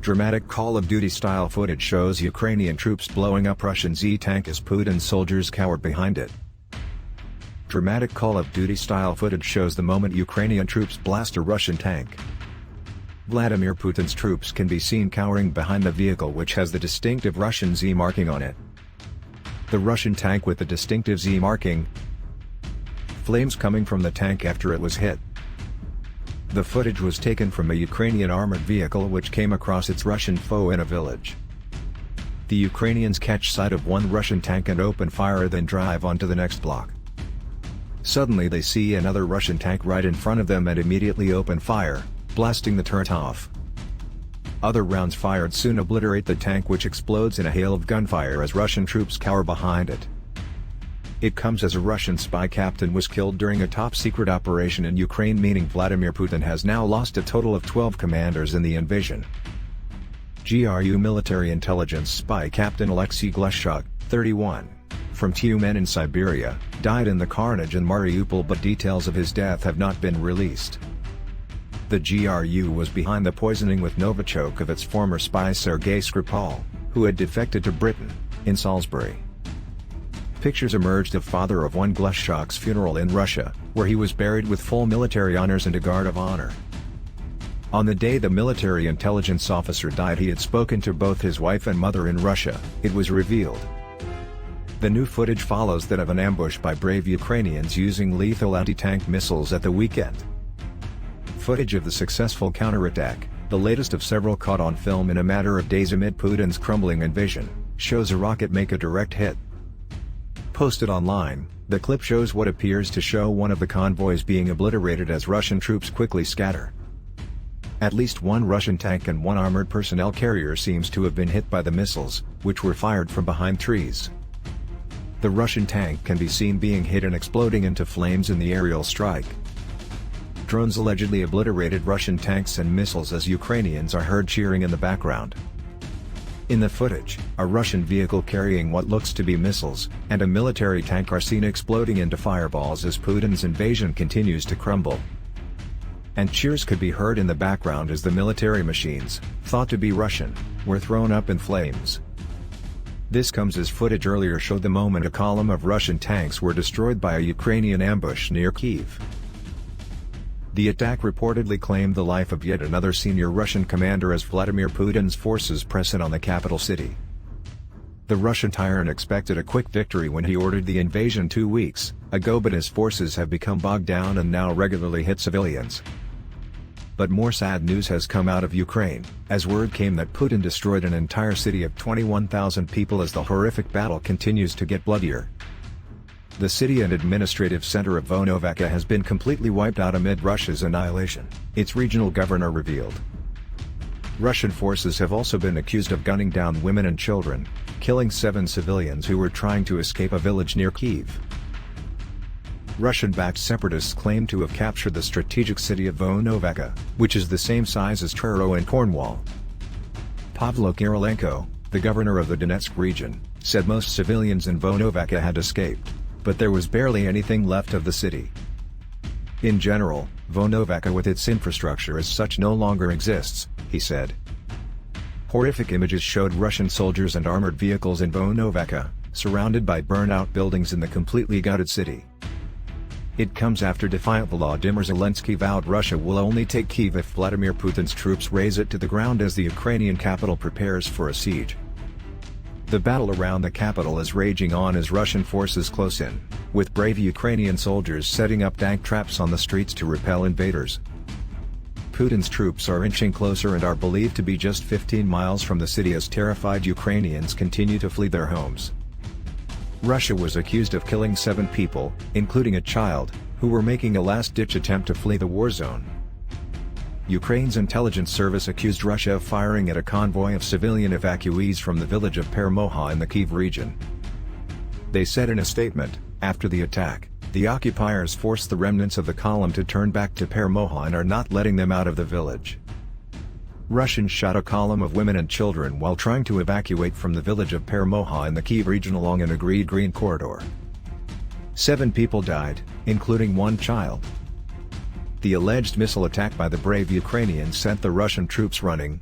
Dramatic Call of Duty-style footage shows Ukrainian troops blowing up Russian Z-tank as Putin's soldiers cowered behind it. Dramatic Call of Duty-style footage shows the moment Ukrainian troops blast a Russian tank. Vladimir Putin's troops can be seen cowering behind the vehicle, which has the distinctive Russian Z marking on it. The Russian tank with the distinctive Z marking. Flames coming from the tank after it was hit. The footage was taken from a Ukrainian armored vehicle which came across its Russian foe in a village. The Ukrainians catch sight of one Russian tank and open fire, then drive onto the next block. Suddenly they see another Russian tank right in front of them and immediately open fire, blasting the turret off. Other rounds fired soon obliterate the tank, which explodes in a hail of gunfire as Russian troops cower behind it. It comes as a Russian spy captain was killed during a top-secret operation in Ukraine, meaning Vladimir Putin has now lost a total of 12 commanders in the invasion. GRU military intelligence spy Captain Alexey Glushchak, 31, from Tyumen in Siberia, died in the carnage in Mariupol, but details of his death have not been released. The GRU was behind the poisoning with Novichok of its former spy Sergei Skripal, who had defected to Britain, in Salisbury. Pictures emerged of father of one Glushchak's funeral in Russia, where he was buried with full military honors and a guard of honor. On the day the military intelligence officer died, he had spoken to both his wife and mother in Russia, it was revealed. The new footage follows that of an ambush by brave Ukrainians using lethal anti-tank missiles at the weekend. Footage of the successful counterattack, the latest of several caught on film in a matter of days amid Putin's crumbling invasion, shows a rocket make a direct hit. Posted online, the clip shows what appears to show one of the convoys being obliterated as Russian troops quickly scatter. At least one Russian tank and one armored personnel carrier seems to have been hit by the missiles, which were fired from behind trees. The Russian tank can be seen being hit and exploding into flames in the aerial strike. Drones allegedly obliterated Russian tanks and missiles as Ukrainians are heard cheering in the background. In the footage, a Russian vehicle carrying what looks to be missiles, and a military tank are seen exploding into fireballs as Putin's invasion continues to crumble. And cheers could be heard in the background as the military machines, thought to be Russian, were thrown up in flames. This comes as footage earlier showed the moment a column of Russian tanks were destroyed by a Ukrainian ambush near Kyiv. The attack reportedly claimed the life of yet another senior Russian commander as Vladimir Putin's forces press in on the capital city. The Russian tyrant expected a quick victory when he ordered the invasion 2 weeks ago, but his forces have become bogged down and now regularly hit civilians. But more sad news has come out of Ukraine, as word came that Putin destroyed an entire city of 21,000 people as the horrific battle continues to get bloodier. The city and administrative center of Novichok has been completely wiped out amid Russia's annihilation, its regional governor revealed. Russian forces have also been accused of gunning down women and children, killing 7 civilians who were trying to escape a village near Kyiv. Russian-backed separatists claim to have captured the strategic city of Novichok, which is the same size as Truro in Cornwall. Pavlo Kirilenko, the governor of the Donetsk region, said most civilians in Novichok had escaped, but there was barely anything left of the city. In general, Novichok with its infrastructure as such no longer exists, he said. Horrific images showed Russian soldiers and armored vehicles in Novichok, surrounded by burnt-out buildings in the completely gutted city. It comes after defiant Volodymyr Zelensky vowed Russia will only take Kyiv if Vladimir Putin's troops raze it to the ground as the Ukrainian capital prepares for a siege. The battle around the capital is raging on as Russian forces close in, with brave Ukrainian soldiers setting up tank traps on the streets to repel invaders. Putin's troops are inching closer and are believed to be just 15 miles from the city as terrified Ukrainians continue to flee their homes. Russia was accused of killing 7 people, including a child, who were making a last-ditch attempt to flee the war zone. Ukraine's intelligence service accused Russia of firing at a convoy of civilian evacuees from the village of Permoha in the Kyiv region. They said in a statement, after the attack, the occupiers forced the remnants of the column to turn back to Permoha and are not letting them out of the village. Russians shot a column of women and children while trying to evacuate from the village of Permoha in the Kyiv region along an agreed green corridor. 7 people died, including 1 child. The alleged missile attack by the brave Ukrainians sent the Russian troops running,